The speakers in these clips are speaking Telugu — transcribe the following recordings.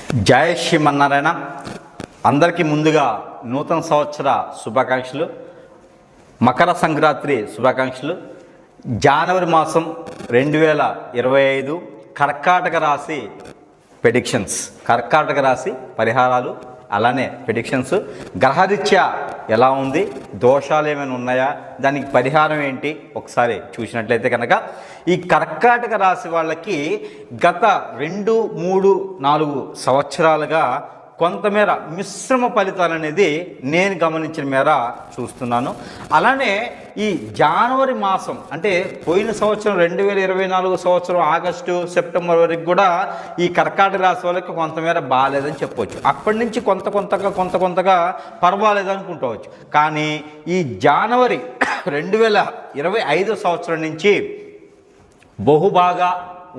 జయ శ్రీమన్నారాయణ. అందరికీ ముందుగా నూతన సంవత్సర శుభాకాంక్షలు, మకర సంక్రాంతి శుభాకాంక్షలు. జనవరి మాసం 2025 కర్కాటక రాశి ప్రెడిక్షన్స్, కర్కాటక రాశి పరిహారాలు, అలానే ప్రెడిక్షన్స్. గ్రహరీత్యా ఎలా ఉంది, దోషాలు ఏమైనా ఉన్నాయా, దానికి పరిహారం ఏంటి ఒకసారి చూసినట్లయితే కనుక ఈ కర్కాటక రాశి వాళ్ళకి గత 2, 3, 4 సంవత్సరాలుగా కొంతమేర మిశ్రమ ఫలితాలు అనేది నేను గమనించిన మేర చూస్తున్నాను. అలానే ఈ జనవరి మాసం అంటే పోయిన సంవత్సరం 2024 సంవత్సరం ఆగస్టు, సెప్టెంబర్ వరకు కూడా ఈ కర్కాటక రాశి వాళ్ళకి కొంతమేర బాగాలేదని చెప్పవచ్చు. అప్పటి నుంచి కొంత కొంతగా పర్వాలేదు అనుకుంటవచ్చు. కానీ ఈ జనవరి 2025 సంవత్సరం నుంచి బహుబాగా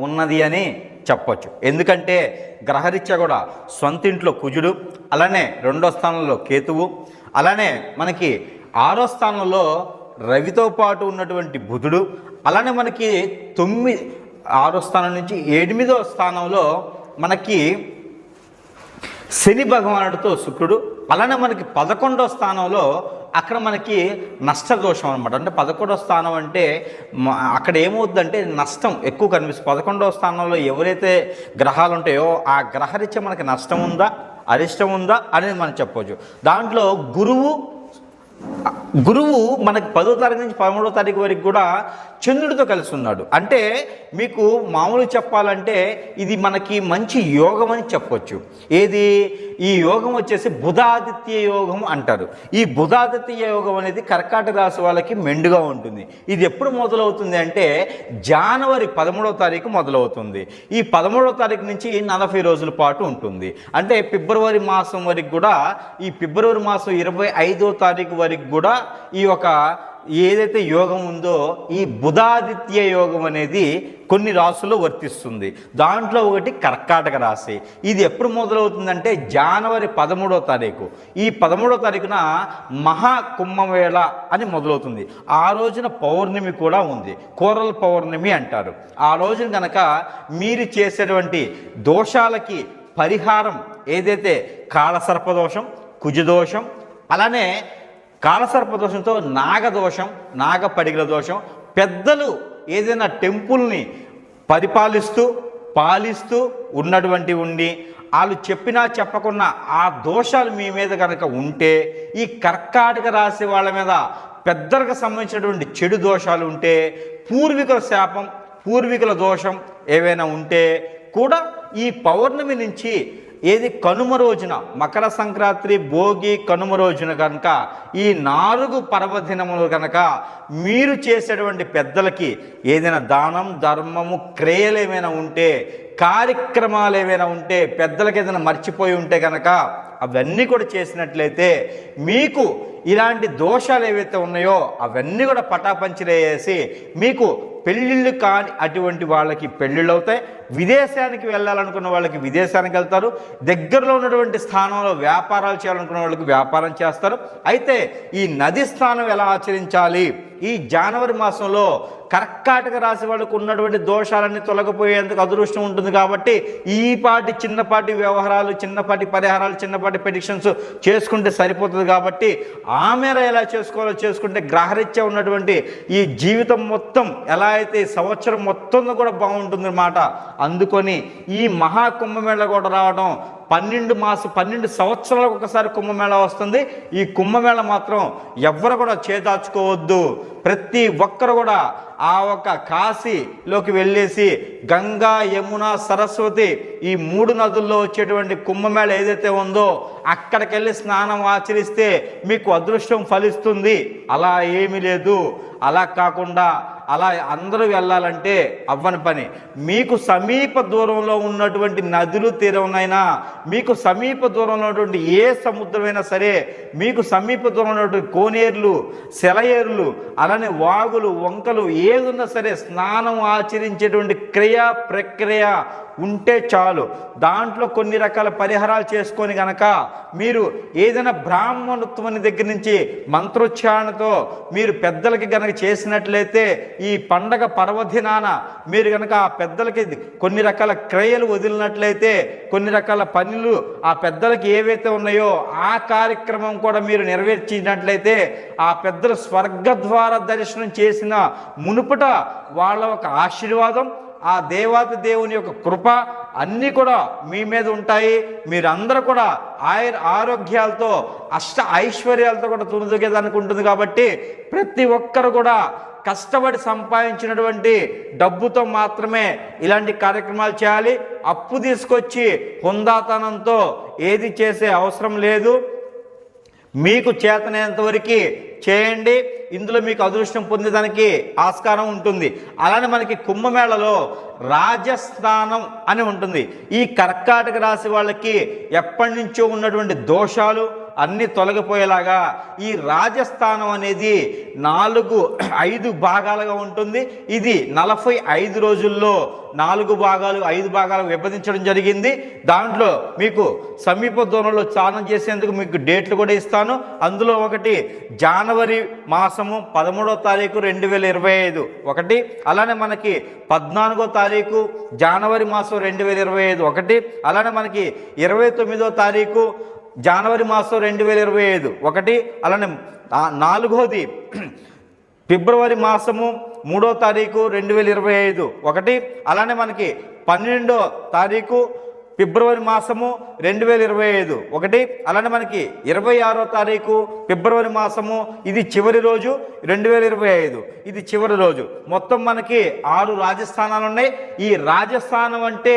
ఉన్నది అని చెప్పొచ్చు. ఎందుకంటే గ్రహరీత్యా కూడా సొంత ఇంట్లో కుజుడు, అలానే 2వ స్థానంలో కేతువు, అలానే మనకి 6వ స్థానంలో రవితో పాటు ఉన్నటువంటి బుధుడు, అలానే మనకి 6వ స్థానం నుంచి 8వ స్థానంలో మనకి శని భగవానుడితో శుక్రుడు, అలానే మనకి 11వ స్థానంలో అక్కడ మనకి నష్టదోషం అనమాట. అంటే 11వ స్థానం అంటే అక్కడ ఏమవుతుందంటే నష్టం ఎక్కువ కనిపిస్తుంది. 11వ స్థానంలో ఎవరైతే గ్రహాలు ఉంటాయో ఆ గ్రహరీత్యా మనకి నష్టం ఉందా, అరిష్టం ఉందా అనేది మనం చెప్పవచ్చు. దాంట్లో గురువు మనకి 10వ తారీఖు నుంచి 13వ తారీఖు వరకు కూడా చంద్రుడితో కలిసి ఉన్నాడు. అంటే మీకు మామూలు చెప్పాలంటే ఇది మనకి మంచి యోగం అని చెప్పొచ్చు. ఏది ఈ యోగం వచ్చేసి బుధాదిత్య యోగం అంటారు. ఈ బుధాదిత్య యోగం అనేది కర్కాటక రాశి వాళ్ళకి మెండుగా ఉంటుంది. ఇది ఎప్పుడు మొదలవుతుంది అంటే జనవరి 13వ తారీఖు మొదలవుతుంది. ఈ 13వ తారీఖు నుంచి 40 రోజుల పాటు ఉంటుంది. అంటే ఫిబ్రవరి మాసం వరకు కూడా, ఈ ఫిబ్రవరి మాసం 25వ తారీఖు వరకు కూడా ఈ ఒక ఏదైతే యోగం ఉందో ఈ బుధాదిత్య యోగం అనేది కొన్ని రాశుల్లో వర్తిస్తుంది. దాంట్లో ఒకటి కర్కాటక రాశి. ఇది ఎప్పుడు మొదలవుతుందంటే జనవరి 13వ తారీఖు. ఈ 13వ తారీఖున మహాకుంభమేళ అని మొదలవుతుంది. ఆ రోజున పౌర్ణమి కూడా ఉంది, కోరల పౌర్ణమి అంటారు. ఆ రోజున కనుక మీరు చేసేటువంటి దోషాలకి పరిహారం ఏదైతే కాలసర్పదోషం, కుజదోషం, అలానే కాలసర్పదోషంతో నాగదోషం, నాగపడిగల దోషం, పెద్దలు ఏదైనా టెంపుల్ని పాలిస్తూ ఉన్నటువంటి ఉండి వాళ్ళు చెప్పినా చెప్పకున్నా ఆ దోషాలు మీ మీద కనుక ఉంటే, ఈ కర్కాటక రాశి వాళ్ళ మీద పెద్దలకు సంబంధించినటువంటి చెడు దోషాలు ఉంటే, పూర్వీకుల శాపం, పూర్వీకుల దోషం ఏవైనా ఉంటే కూడా ఈ పౌర్ణమి నుంచి ఏది కనుమ రోజున, మకర సంక్రాంతి, భోగి, కనుమ రోజున కనుక ఈ 4 పర్వదినములు కనుక మీరు చేసేటువంటి పెద్దలకి ఏదైనా దానం, ధర్మము, క్రియలు ఏమైనా ఉంటే, కార్యక్రమాలు ఏమైనా ఉంటే, పెద్దలకి ఏదైనా మర్చిపోయి ఉంటే కనుక అవన్నీ కూడా చేసినట్లయితే మీకు ఇలాంటి దోషాలు ఏవైతే ఉన్నాయో అవన్నీ కూడా పటాపంచలేసి మీకు పెళ్ళిళ్ళు కాని అటువంటి వాళ్ళకి పెళ్ళిళ్ళు అవుతాయి. విదేశానికి వెళ్ళాలనుకున్న వాళ్ళకి విదేశానికి వెళ్తారు. దగ్గరలో ఉన్నటువంటి స్థానంలో వ్యాపారాలు చేయాలనుకున్న వాళ్ళకి వ్యాపారం చేస్తారు. అయితే ఈ నది స్నానం ఎలా ఆచరించాలి, ఈ జనవరి మాసంలో కర్కాటక రాశి వాళ్ళకు ఉన్నటువంటి దోషాలన్నీ తొలగిపోయేందుకు అదృష్టం ఉంటుంది. కాబట్టి చిన్నపాటి వ్యవహారాలు, చిన్నపాటి పరిహారాలు, చిన్నపాటి ప్రెడిక్షన్స్ చేసుకుంటే సరిపోతుంది. కాబట్టి ఆ మేర ఎలా చేసుకోవాలో చేసుకుంటే గ్రహరీత్యా ఉన్నటువంటి ఈ జీవితం మొత్తం ఎలా అయితే సంవత్సరం మొత్తం కూడా బాగుంటుందన్నమాట. అందుకొని ఈ మహాకుంభమేళ కూడా రావడం, 12 సంవత్సరాలకు ఒకసారి కుంభమేళ వస్తుంది. ఈ కుంభమేళ మాత్రం ఎవ్వరు కూడా చేదాచుకోవద్దు. ప్రతి ఒక్కరు కూడా ఆ ఒక కాశీలోకి వెళ్ళేసి గంగా, యమున, సరస్వతి ఈ 3 నదుల్లో వచ్చేటువంటి కుంభమేళ ఏదైతే ఉందో అక్కడికి వెళ్ళి స్నానం ఆచరిస్తే మీకు అదృష్టం ఫలిస్తుంది. అలా ఏమీ లేదు. అలా కాకుండా అలా అందరూ వెళ్ళాలంటే అవ్వని పని. మీకు సమీప దూరంలో ఉన్నటువంటి నదులు తీరమైనా, మీకు సమీప దూరంలో ఉన్నటువంటి ఏ సముద్రమైనా సరే, మీకు సమీప దూరంలో ఉన్నటువంటి కోనేరులు, సెలయేరులు, అలానే వాగులు, వంకలు ఏదున్నా సరే స్నానం ఆచరించేటువంటి ప్రక్రియ ఉంటే చాలు. దాంట్లో కొన్ని రకాల పరిహారాలు చేసుకొని గనక మీరు ఏదైనా బ్రాహ్మణత్వాన్ని దగ్గర నుంచి మంత్రోచ్చారణతో మీరు పెద్దలకి గనక చేసినట్లయితే ఈ పండగ పర్వదినాన మీరు గనక ఆ పెద్దలకి కొన్ని రకాల క్రియలు వదిలినట్లయితే, కొన్ని రకాల పనులు ఆ పెద్దలకి ఏవైతే ఉన్నాయో ఆ కార్యక్రమం కూడా మీరు నెరవేర్చినట్లయితే ఆ పెద్దలు స్వర్గద్వార దర్శనం చేసిన మునుపట వాళ్ళ ఒక ఆశీర్వాదం, ఆ దేవాతి దేవుని యొక్క కృప అన్నీ కూడా మీ మీద ఉంటాయి. మీరందరూ కూడా ఆరోగ్యాలతో అష్ట ఐశ్వర్యాలతో కూడా తునుదుగేదానికి ఉంటుంది. కాబట్టి ప్రతి ఒక్కరు కూడా కష్టపడి సంపాదించినటువంటి డబ్బుతో మాత్రమే ఇలాంటి కార్యక్రమాలు చేయాలి. అప్పు తీసుకొచ్చి హుందాతనంతో ఏది చేసే అవసరం లేదు. మీకు చేతనైనంత వరకు చేయండి. ఇందులో మీకు అదృష్టం పొందేదానికి ఆస్కారం ఉంటుంది. అలానే మనకి కుంభమేళలో రాజస్నానం అని ఉంటుంది. ఈ కర్కాటక రాశి వాళ్ళకి ఎప్పటి నుంచో ఉన్నటువంటి దోషాలు అన్నీ తొలగిపోయేలాగా ఈ రాజస్థానం అనేది 4-5 భాగాలుగా ఉంటుంది. ఇది 45 రోజుల్లో 4 భాగాలు 5 భాగాలు విభజించడం జరిగింది. దాంట్లో మీకు సమీప దూరంలో స్నానం చేసేందుకు మీకు డేట్లు కూడా ఇస్తాను. అందులో ఒకటి జనవరి మాసము 13వ తారీఖు 2025 ఒకటి, అలానే మనకి 14వ తారీఖు జనవరి మాసం 2025 ఒకటి, అలానే మనకి 29వ తారీఖు జనవరి మాసం 2025 ఒకటి, అలానే 4వది ఫిబ్రవరి మాసము 3వ తారీఖు 2025 ఒకటి, అలానే మనకి 12వ తారీఖు ఫిబ్రవరి మాసము 2025 ఒకటి, అలానే మనకి 26వ తారీఖు ఫిబ్రవరి మాసము ఇది చివరి రోజు 2025, ఇది చివరి రోజు. మొత్తం మనకి 6 రాజస్థానాలు ఉన్నాయి. ఈ రాజస్థానం అంటే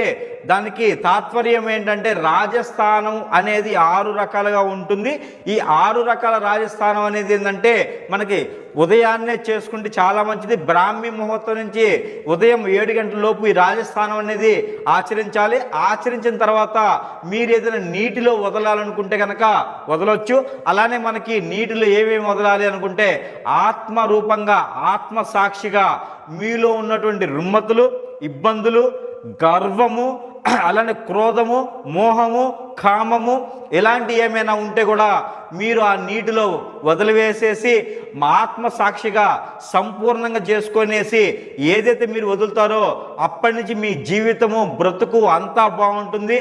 దానికి తాత్పర్యం ఏంటంటే రాజస్థానం అనేది 6 రకాలుగా ఉంటుంది. ఈ 6 రకాల రాజస్థానం అనేది ఏంటంటే మనకి ఉదయాన్నే చేసుకుంటే చాలా మంచిది. బ్రాహ్మీ ముహూర్తం నుంచి ఉదయం 7 గంటల లోపు ఈ రాజస్థానం అనేది ఆచరించాలి. ఆచరించిన తర్వాత మీరు ఏదైనా నీటిలో వదలాలనుకుంటే కనుక వదలొచ్చు. అలానే మనకి నీటిలో ఏమేమి వదలాలి అనుకుంటే ఆత్మ రూపంగా ఆత్మ సాక్షిగా మీలో ఉన్నటువంటి రుమ్మతులు, ఇబ్బందులు, గర్వము, అలానే క్రోధము, మోహము, కామము ఇలాంటి ఏమైనా ఉంటే కూడా మీరు ఆ నీటిలో వదిలివేసేసి మా ఆత్మ సాక్షిగా సంపూర్ణంగా చేసుకొనేసి ఏదైతే మీరు వదులుతారో అప్పటి నుంచి మీ జీవితము బ్రతుకు అంతా బాగుంటుంది.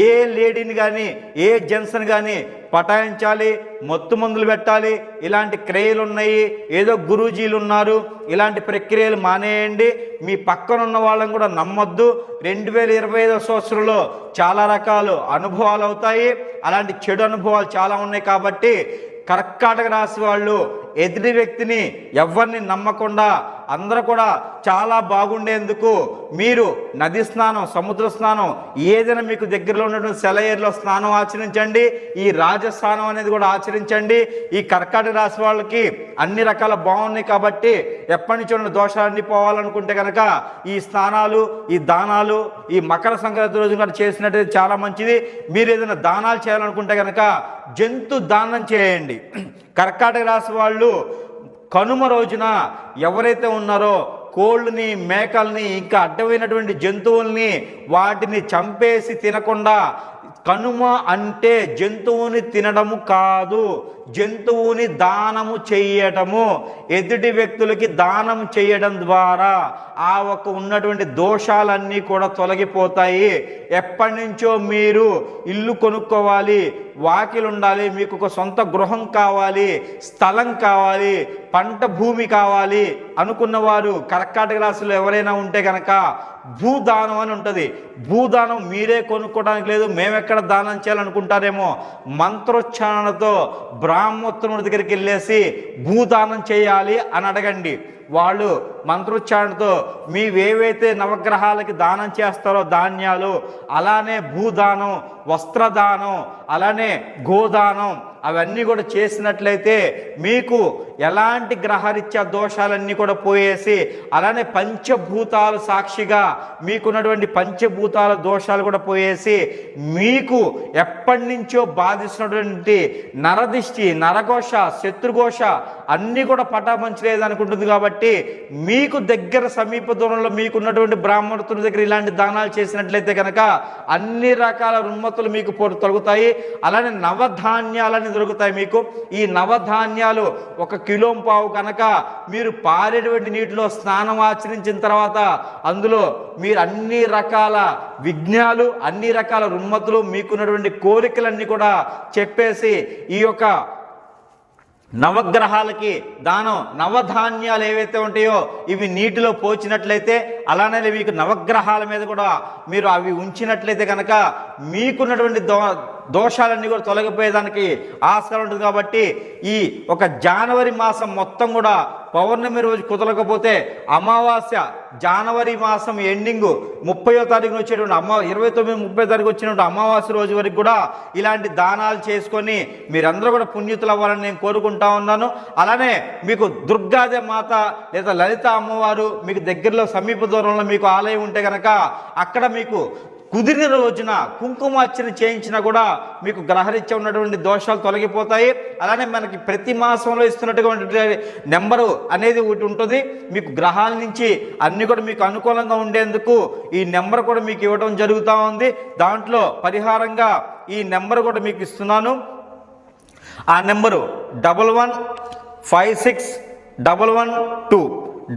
ఏ లేడీని కానీ ఏ జెంట్స్ని కానీ పటాయించాలి, మత్తు మందులు పెట్టాలి, ఇలాంటి క్రియలు ఉన్నాయి, ఏదో గురూజీలు ఉన్నారు, ఇలాంటి ప్రక్రియలు మానేయండి. మీ పక్కన ఉన్న వాళ్ళని కూడా నమ్మొద్దు. 2025 సంవత్సరంలో చాలా రకాల అనుభవాలు అవుతాయి. అలాంటి చెడు అనుభవాలు చాలా ఉన్నాయి. కాబట్టి కర్కాటక రాశి వాళ్ళు ఎదుటి వ్యక్తిని ఎవరిని నమ్మకుండా అందరూ కూడా చాలా బాగుండేందుకు మీరు నది స్నానం, సముద్ర స్నానం, ఏదైనా మీకు దగ్గరలో ఉన్నటువంటి సెలయేరులో స్నానం ఆచరించండి. ఈ రాజస్నానం అనేది కూడా ఆచరించండి. ఈ కర్కాటక రాశి వాళ్ళకి అన్ని రకాల బాగున్నాయి. కాబట్టి ఎప్పటి నుంచి ఉన్న దోషాలన్నీ పోవాలనుకుంటే కనుక ఈ స్నానాలు, ఈ దానాలు ఈ మకర సంక్రాంతి రోజు కూడా చేసినట్టు చాలా మంచిది. మీరు ఏదైనా దానాలు చేయాలనుకుంటే కనుక జంతు దానం చేయండి. కర్కాటక రాశి వాళ్ళు కనుమ రోజున ఎవరైతే ఉన్నారో కోళ్ళని, మేకల్ని, ఇంకా అడ్డమైనటువంటి జంతువుల్ని వాటిని చంపేసి తినకుండా, కనుమ అంటే జంతువుని తినడము కాదు, జంతువుని దానము చేయటము. ఎదుటి వ్యక్తులకి దానం చేయడం ద్వారా ఆ ఒక ఉన్నటువంటి దోషాలన్నీ కూడా తొలగిపోతాయి. ఎప్పటి నుంచో మీరు ఇల్లు కొనుక్కోవాలి, వాకిలు ఉండాలి, మీకు ఒక సొంత గృహం కావాలి, స్థలం కావాలి, పంట భూమి కావాలి అనుకున్న వారు కర్కాటక రాశిలో ఎవరైనా ఉంటే కనుక భూదానం అని ఉంటుంది. భూదానం మీరే కొనుక్కోవడానికి లేదు, మేమెక్కడ దానం చేయాలనుకుంటారేమో. మంత్రోచ్చారణతో బ్రాహ్మోత్తముడి దగ్గరికి వెళ్ళేసి భూదానం చేయాలి అని అడగండి. వాళ్ళు మంత్రోచ్చారణతో మీవేవైతే నవగ్రహాలకి దానం చేస్తారో ధాన్యాలు, అలానే భూదానం, వస్త్రదానం, అలానే గోదానం అవన్నీ కూడా చేసినట్లయితే మీకు ఎలాంటి గ్రహరీత్యా దోషాలన్నీ కూడా పోయేసి అలానే పంచభూతాలు సాక్షిగా మీకున్నటువంటి పంచభూతాల దోషాలు కూడా పోయేసి మీకు ఎప్పటి నుంచో బాధిస్తున్నటువంటి నరదిష్టి, నరఘోష, శత్రుఘోష అన్నీ కూడా పటాపంచలేదు అనుకుంటుంది. కాబట్టి మీకు దగ్గర సమీప దూరంలో మీకున్నటువంటి బ్రాహ్మణుల దగ్గర ఇలాంటి దానాలు చేసినట్లయితే కనుక అన్ని రకాల రుమ్మతులు మీకు తొలగుతాయి. అలానే నవధాన్యాలని దొరుకుతాయి మీకు. ఈ నవధాన్యాలు 1 కిలో పావు కనుక మీరు పారేటువంటి నీటిలో స్నానం ఆచరించిన తర్వాత అందులో మీరు అన్ని రకాల విఘ్నాలు, అన్ని రకాల రుమ్మతులు, మీకున్నటువంటి కోరికలన్నీ కూడా చెప్పేసి ఈ యొక్క నవగ్రహాలకి దానం నవధాన్యాలు ఏవైతే ఉంటాయో ఇవి నీటిలో పోచినట్లయితే అలానే మీకు నవగ్రహాల మీద కూడా మీరు అవి ఉంచినట్లయితే కనుక మీకున్నటువంటి దోషాలన్నీ కూడా తొలగిపోయేదానికి ఆస్కారం ఉంటుంది. కాబట్టి ఈ ఒక జనవరి మాసం మొత్తం కూడా పౌర్ణమి రోజు కుదరకపోతే అమావాస్య జనవరి మాసం ఎండింగ్ 30వ తారీఖున వచ్చేటువంటి 29, 30 తారీఖు వచ్చినటువంటి అమావాస్య రోజు వరకు కూడా ఇలాంటి దానాలు చేసుకొని మీరందరూ కూడా పుణ్యతులు అవ్వాలని నేను కోరుకుంటా ఉన్నాను. అలానే మీకు దుర్గాదే మాత లేదా లలిత అమ్మవారు మీకు దగ్గరలో సమీప దూరంలో మీకు ఆలయం ఉంటే కనుక అక్కడ మీకు కుదిరిన రోజున కుంకుమార్చన చేయించినా కూడా మీకు గ్రహరీత్యా ఉన్నటువంటి దోషాలు తొలగిపోతాయి. అలానే మనకి ప్రతి మాసంలో ఇస్తున్నటువంటి నెంబరు అనేది ఒకటి ఉంటుంది. మీకు గ్రహాల నుంచి అన్నీ కూడా మీకు అనుకూలంగా ఉండేందుకు ఈ నెంబర్ కూడా మీకు ఇవ్వడం జరుగుతూ ఉంది. దాంట్లో పరిహారంగా ఈ నెంబర్ కూడా మీకు ఇస్తున్నాను. ఆ నెంబరు 11561112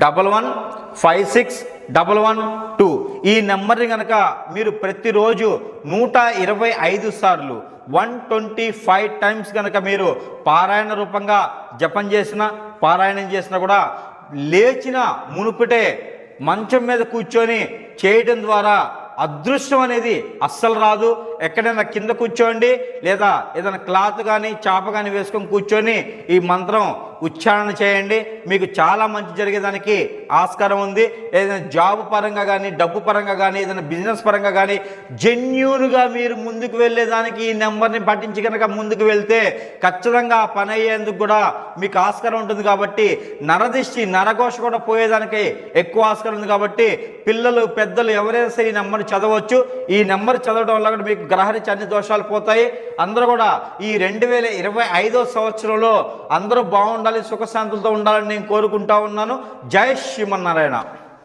11561112. ఈ నెంబర్ని కనుక మీరు ప్రతిరోజు 125 సార్లు 125 టైమ్స్ కనుక మీరు పారాయణ రూపంగా జపం చేసినా పారాయణం చేసినా కూడా లేచిన మునుపుటే మంచం మీద కూర్చొని చేయడం ద్వారా అదృష్టం అనేది అస్సలు రాదు. ఎక్కడైనా కింద కూర్చోండి లేదా ఏదైనా క్లాత్ కానీ చాప కానీ వేసుకొని కూర్చొని ఈ మంత్రం ఉచ్చారణ చేయండి. మీకు చాలా మంచి జరిగేదానికి ఆస్కారం ఉంది. ఏదైనా జాబ్ పరంగా కానీ, డబ్బు పరంగా కానీ, ఏదైనా బిజినెస్ పరంగా కానీ జెన్యూన్గా మీరు ముందుకు వెళ్ళేదానికి ఈ నెంబర్ని పట్టించి కనుక ముందుకు వెళ్తే ఖచ్చితంగా ఆ పని అయ్యేందుకు కూడా మీకు ఆస్కారం ఉంటుంది. కాబట్టి నరదిష్టి, నరఘోష కూడా పోయేదానికి ఎక్కువ ఆస్కారం ఉంది. కాబట్టి పిల్లలు, పెద్దలు ఎవరైనా సరే ఈ నెంబర్ చదవచ్చు. ఈ నెంబర్ చదవడం వల్ల కూడా మీకు గ్రహరీత్యా అన్ని దోషాలు పోతాయి. అందరూ కూడా ఈ 2025వ సంవత్సరంలో అందరూ బాగుండాలి, సుఖశాంతులతో ఉండాలని నేను కోరుకుంటా ఉన్నాను. జై శ్రీమన్నారాయణ.